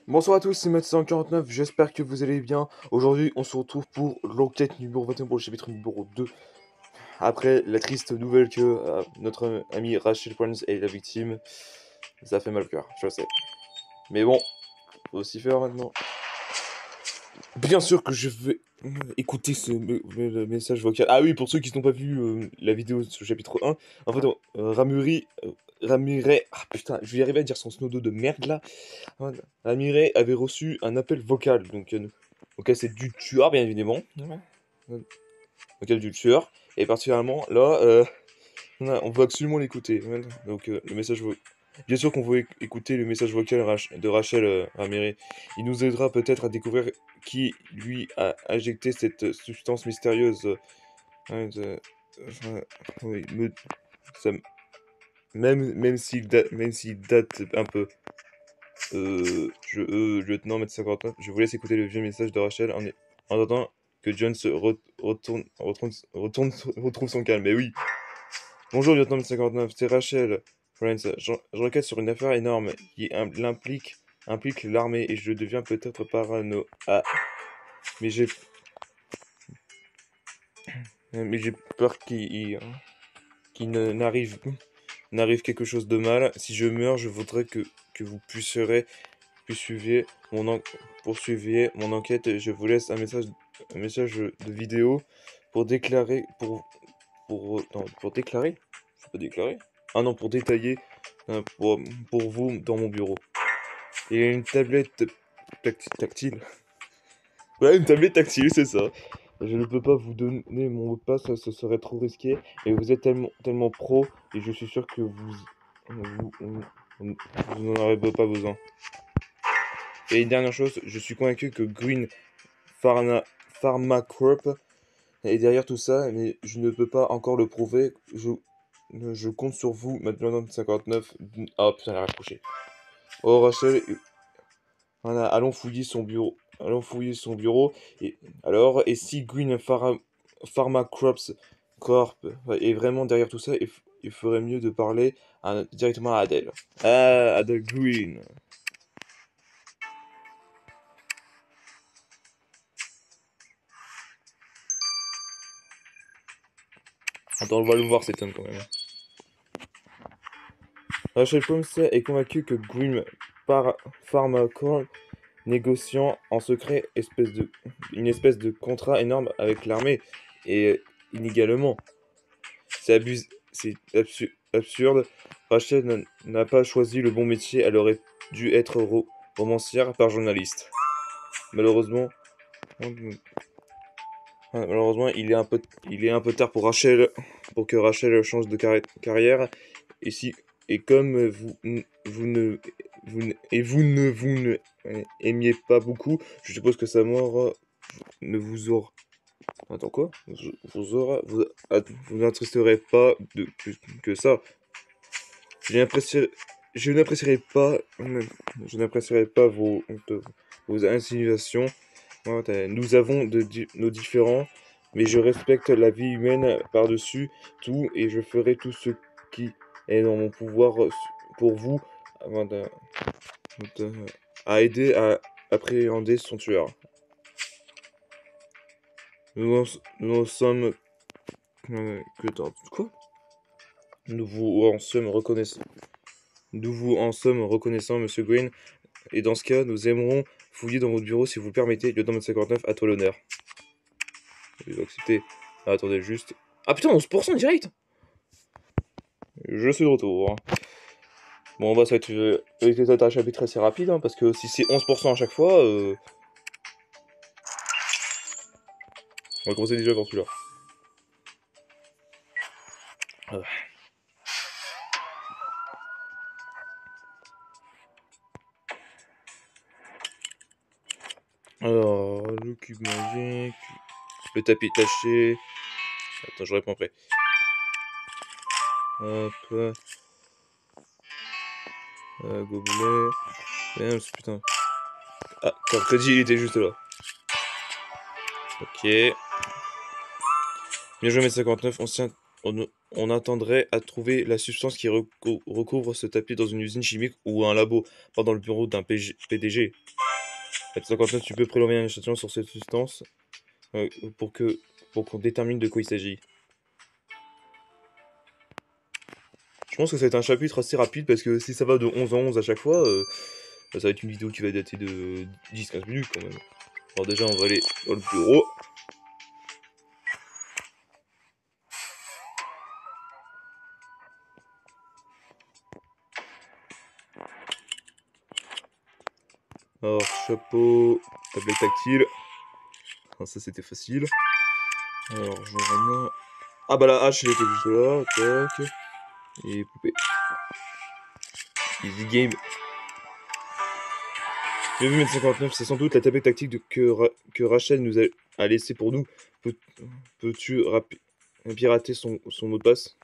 Bonsoir à tous, c'est Matt149, j'espère que vous allez bien. Aujourd'hui, on se retrouve pour l'enquête numéro 21 pour le chapitre numéro 2. Après la triste nouvelle que notre amie Rachel Prince est la victime, ça fait mal au cœur, je sais. Mais bon, faut aussi faire maintenant. Bien sûr que je vais écouter le message vocal. Ah oui, pour ceux qui n'ont pas vu la vidéo sur le chapitre 1, en fait, Ramirez... Ah putain, je vais y arriver à dire son snodo de merde là. Ramirez avait reçu un appel vocal, donc c'est du tueur bien évidemment. Vocal du tueur. Et particulièrement là, on veut absolument l'écouter. Donc le message bien sûr qu'on veut écouter le message vocal de Rachel Ramirez. Il nous aidera peut-être à découvrir qui lui a injecté cette substance mystérieuse. Enfin, oui, ça, même s'il date un peu. Lieutenant Mètre 59, je vous laisse écouter le vieux message de Rachel en attendant que John retrouve son calme. Mais oui. Bonjour, lieutenant Mètre 59, c'est Rachel. Florence, je requête sur une affaire énorme qui implique l'armée et je deviens peut-être parano. Ah, mais j'ai, mais j'ai peur n'arrive quelque chose de mal. Si je meurs, je voudrais que vous poursuiviez poursuiviez mon enquête. Je vous laisse un message de vidéo pour déclarer, non, pour déclarer? Je peux pas déclarer? Ah non, pour détailler pour vous dans mon bureau. Il y a une tablette tactile. Ouais, une tablette tactile, c'est ça. Je ne peux pas vous donner mon mot de passe, ça serait trop risqué. Et vous êtes tellement pro, et je suis sûr que vous n'en aurez pas besoin. Et une dernière chose, je suis convaincu que Green Pharma Corp est derrière tout ça, mais je ne peux pas encore le prouver. Je compte sur vous, maintenant 59. Ah putain, elle a raccroché. Oh Rachel, voilà, allons fouiller son bureau. Allons fouiller son bureau. Et si Pharma Corp est vraiment derrière tout ça, il ferait mieux de parler directement à Adèle. Ah, Adèle Green. Attends, on va le voir cet homme quand même. Rachel Holmes est convaincue que Pharma Corp négociant en secret une espèce de contrat énorme avec l'armée et inégalement. C'est absurde. Rachel n'a pas choisi le bon métier, elle aurait dû être romancière par journaliste. Malheureusement, malheureusement, il est un peu tard pour que Rachel change de carrière. Et si, et comme vous ne aimiez pas beaucoup, je suppose que sa mort ne vous aura. Attends quoi? Vous n'attristerez pas de plus que ça. Je n'apprécierai je n'apprécierai pas, je n'apprécierai pas vos insinuations. Nous avons nos différends, mais je respecte la vie humaine par-dessus tout et je ferai tout ce qui est dans mon pouvoir pour vous avant de- à aider à appréhender son tueur. Nous en sommes quoi? Nous vous en sommes reconnaissants. Nous vous en sommes reconnaissants, Monsieur Green. Et dans ce cas, nous aimerons fouiller dans votre bureau si vous le permettez. Lieutenant 59, à toi l'honneur. Je vais accepter. Ah, attendez, juste. Ah putain, 11% direct! Je suis de retour, hein. Bon, bah, ça va être un chapitre assez rapide, hein, parce que si c'est 11% à chaque fois, on va commencer déjà par celui-là. Ah. Alors, le cube magique, le tapis taché. Attends, je réponds après. Hop. Gobelet. Merde, putain. Ah, Freddy, il était juste là. Ok. Bien joué, mètre 59, on attendrait à trouver la substance qui recouvre ce tapis dans une usine chimique ou un labo, pas dans le bureau d'un PDG. 59, tu peux prélever un échantillon sur cette substance euh, pour que pour qu'on détermine de quoi il s'agit. Je pense que ça va être un chapitre assez rapide parce que si ça va de 11 en 11 à chaque fois, ça va être une vidéo qui va dater de 10-15 minutes quand même. Alors déjà, on va aller dans le bureau. Alors, chapeau, tablette tactile. Ah, ça, c'était facile. Alors, je remets... Ah bah la hache, elle était juste là. Tac. Et poupée. Easy game. J'ai vu 59, c'est sans doute la tablette tactique que Rachel nous a laissé pour nous. Peux-tu pirater son mot de passe?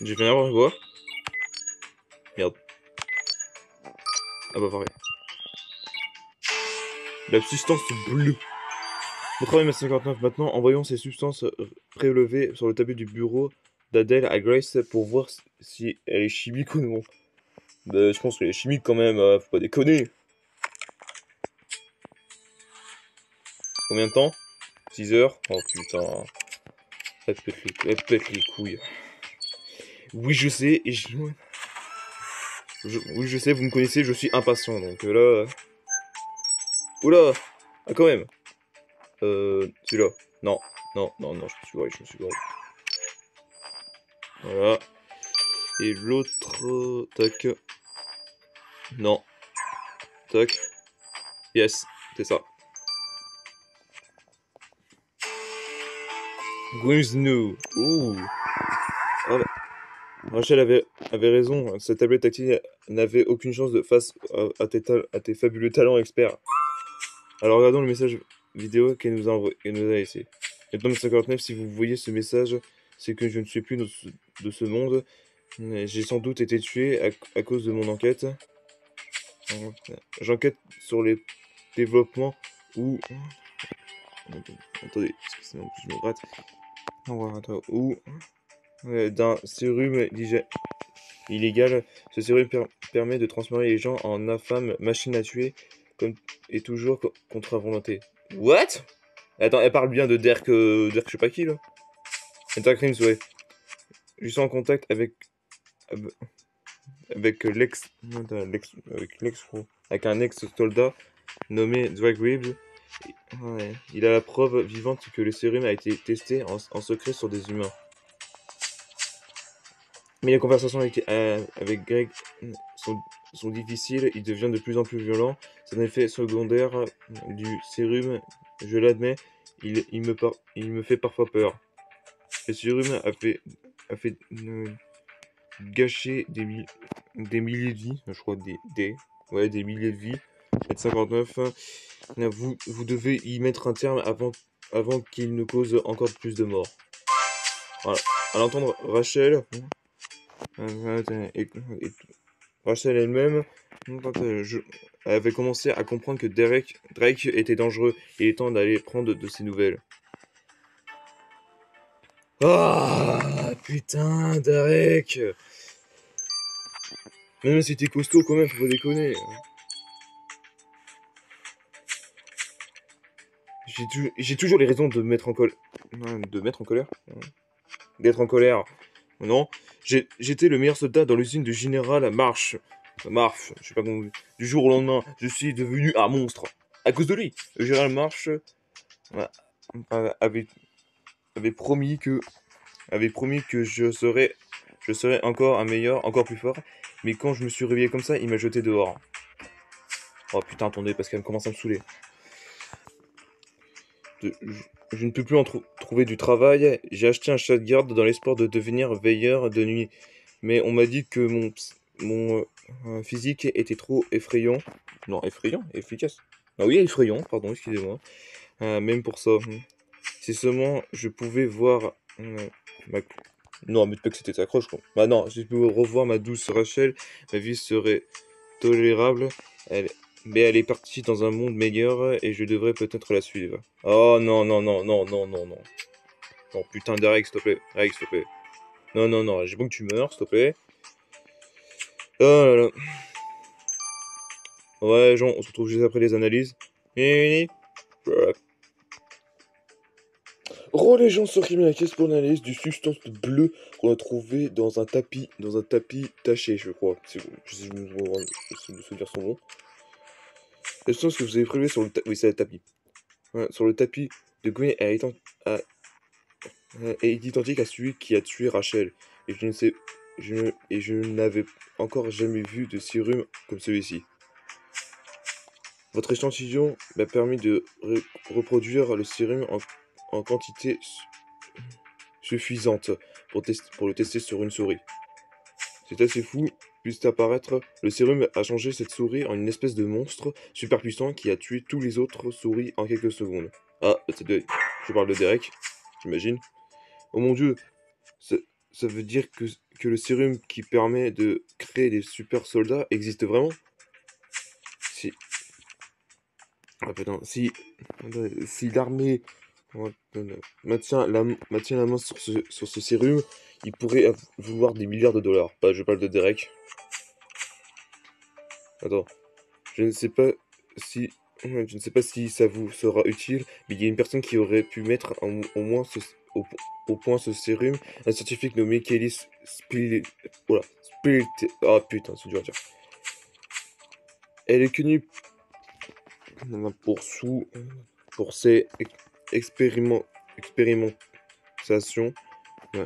J'ai fait n'importe quoi. Merde. Ah bah pareil. La substance bleue. Mon travail 59 maintenant, envoyons ces substances prélevées sur le tapis du bureau d'Adèle à Grace pour voir si elle est chimique ou non. Bah, je pense qu'elle est chimique quand même, faut pas déconner. Combien de temps? 6 heures? Oh putain. Elle pète les couilles. Oui, je sais, oui, je sais, vous me connaissez, je suis impatient, donc là... Oula! Ah, quand même! Celui-là. Non, non, non, non, je me suis barré, je me suis barré. Voilà. Et l'autre... Tac. Non. Tac. Yes, c'est ça. Grisnou. Ouh. Ah, bah, Rachel avait raison, cette tablette tactile n'avait aucune chance de face à tes fabuleux talents experts. Alors regardons le message vidéo qu'elle nous a laissé. Maintenant 59, si vous voyez ce message, c'est que je ne suis plus de ce monde. J'ai sans doute été tué à cause de mon enquête. J'enquête sur les développements ou... Attendez, excusez-moi, je me gratte. Ou d'un sérum illégal. Ce sérum permet de transformer les gens en infâmes machines à tuer, comme et toujours contre la volonté. What? Attends, elle parle bien de Dirk, Dirk je sais pas qui là. Crimes, ouais. Je suis en contact avec avec un ex-soldat nommé Drake Reeves. Ouais. Il a la preuve vivante que le sérum a été testé en secret sur des humains. Mais les conversations avec Greg sont difficiles, il devient de plus en plus violent. C'est un effet secondaire du sérum, je l'admets, il me fait parfois peur. Le sérum a fait gâcher des milliers de vies, je crois des milliers de vies. 59, vous devez y mettre un terme avant qu'il ne cause encore plus de morts. Voilà. À l'entendre Rachel, et Rachel elle-même, quand elle avait commencé à comprendre que Drake était dangereux, il est temps d'aller prendre de ses nouvelles. Ah, putain, Drake! Même si t'es costaud quand même, faut pas déconner. J'ai toujours les raisons de mettre en colère. De mettre en colère? D'être en colère. Non. J'étais le meilleur soldat dans l'usine de Général Marsh, je sais pas comment. Du jour au lendemain, je suis devenu un monstre. À cause de lui. Le Général Marsh avait, avait promis que, je serais encore un meilleur, encore plus fort. Mais quand je me suis réveillé comme ça, il m'a jeté dehors. Oh putain, attendez, parce qu'elle commence à me saouler. Je ne peux plus trouver du travail. J'ai acheté un chat de garde dans l'espoir de devenir veilleur de nuit. Mais on m'a dit que mon physique était trop effrayant. Non, effrayant, efficace. Ah oui, effrayant, pardon, excusez-moi. Même pour ça. Si seulement je pouvais voir ma... Non, mais pas que c'était accroche, quoi. Bah non, si je pouvais revoir ma douce Rachel, ma vie serait tolérable. Elle... Mais elle est partie dans un monde meilleur et je devrais peut-être la suivre. Oh non, non, non, non, non, non, non. Non, putain, Derek, s'il te plaît. Derek, s'il te plaît. Non, non, non, j'ai bon que tu meurs, s'il te plaît. Oh là là. Ouais, Jean, on se retrouve juste après les analyses. Les gens sont remis à la caisse pour l'analyse du substance bleue qu'on a trouvé dans un tapis taché, je crois. Si je me souviens son nom. La substance que vous avez prélevée sur le tapis, oui, c'est le tapis. Ouais, sur le tapis de Gwen est identique à celui qui a tué Rachel. Et je n'avais encore jamais vu de sérum comme celui-ci. Votre échantillon m'a permis de reproduire le sérum en quantité suffisante pour le tester sur une souris. C'est assez fou, puisse apparaître, le sérum a changé cette souris en une espèce de monstre super puissant qui a tué tous les autres souris en quelques secondes. Ah, je parle de Derek, j'imagine. Oh mon dieu, ça, ça veut dire que le sérum qui permet de créer des super soldats existe vraiment? Si... Ah putain, si l'armée maintient la main sur ce sérum, il pourrait vouloir des milliards de dollars. Bah, je parle de Derek. Attends, je ne sais pas si... Je ne sais pas si ça vous sera utile, mais il y a une personne qui aurait pu mettre au moins au point ce sérum, un scientifique nommé Kelly Voilà, Ah putain, c'est dur à dire. Elle est connue pour ses expérimentations.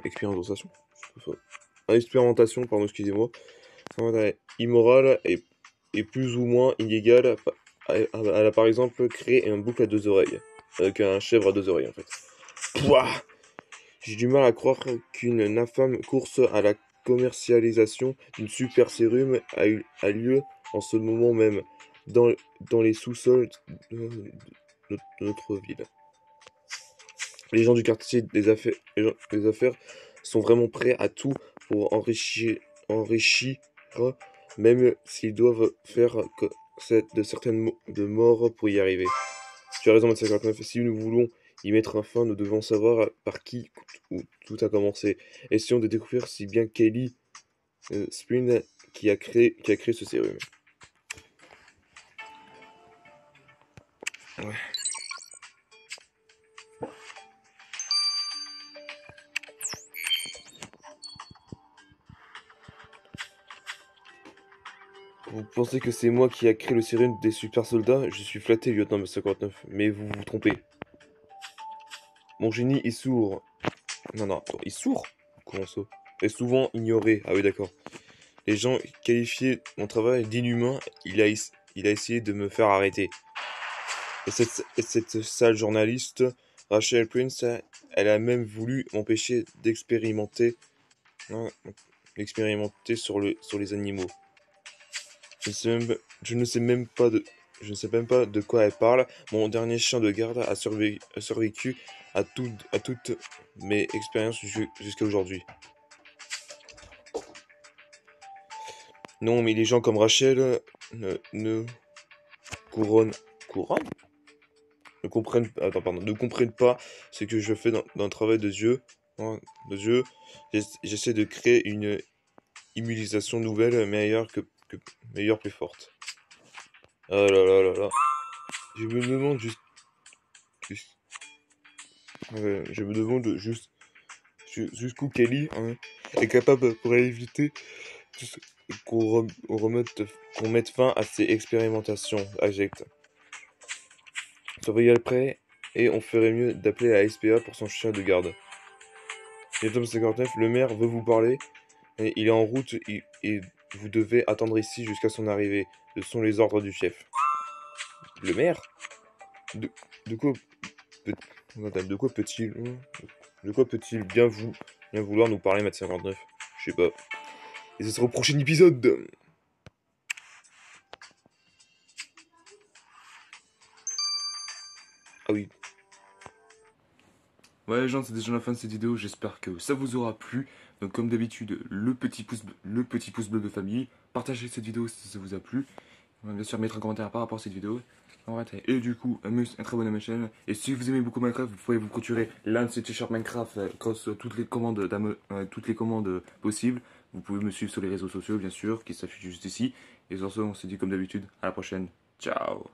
Expérimentation. Expérimentation, pardon, excusez-moi. Immorale et plus ou moins illégale. Elle a par exemple créé un boucle à deux oreilles. Avec un chèvre à deux oreilles en fait. Pouah. J'ai du mal à croire qu'une infâme course à la commercialisation d'une super sérum a lieu en ce moment même dans les sous-sols de notre ville. Les gens du quartier des affaires sont vraiment prêts à tout pour enrichir, même s'ils doivent faire de certaines de morts pour y arriver. Tu as raison, Mathieu 59. Si nous voulons y mettre un fin, nous devons savoir par qui tout a commencé. Essayons de découvrir si bien Kelly Spring qui a créé ce sérum. Ouais. Vous pensez que c'est moi qui a créé le sérum des super soldats? Je suis flatté, lieutenant 59, mais vous vous trompez. Mon génie est sourd. Non, non, attends, est sourd? Comment ça? Est souvent ignoré. Ah oui, d'accord. Les gens qualifiaient mon travail d'inhumain, il a essayé de me faire arrêter. Et cette sale journaliste, Rachel Prince, elle a même voulu m'empêcher d'expérimenter hein, sur les animaux. Je ne sais même pas de quoi elle parle. Mon dernier chien de garde a survécu à toutes mes expériences jusqu'à aujourd'hui. Non, mais les gens comme Rachel ne couronnent, couronne? Ne comprennent pas ce que je fais dans le travail de Dieu. Hein, de Dieu. J'essaie de créer une immunisation nouvelle, meilleure, plus forte. Ah là là là là. Je me demande je me demande jusqu'où Kelly hein, est capable pour éviter qu'on mette fin à ces expérimentations. Aject. Surveillez le prêt et on ferait mieux d'appeler la SPA pour son chien de garde. Tom 59, le maire veut vous parler. Et il est en route et vous devez attendre ici jusqu'à son arrivée. Ce sont les ordres du chef. Le maire? De, de quoi peut, de quoi peut-il bien vouloir nous parler, Matt 59? Je sais pas. Et ce sera au prochain épisode. Ah oui. Ouais les gens, c'est déjà la fin de cette vidéo, j'espère que ça vous aura plu. Donc comme d'habitude, le petit pouce bleu de famille. Partagez cette vidéo si ça vous a plu. On va bien sûr mettre un commentaire par rapport à cette vidéo. Et du coup, un très bon à ma chaîne. Et si vous aimez beaucoup Minecraft, vous pouvez vous procurer l'un de ces t-shirts Minecraft grâce à toutes les commandes possibles. Vous pouvez me suivre sur les réseaux sociaux, bien sûr, qui s'affichent juste ici. Et sur ce, on se dit comme d'habitude, à la prochaine. Ciao.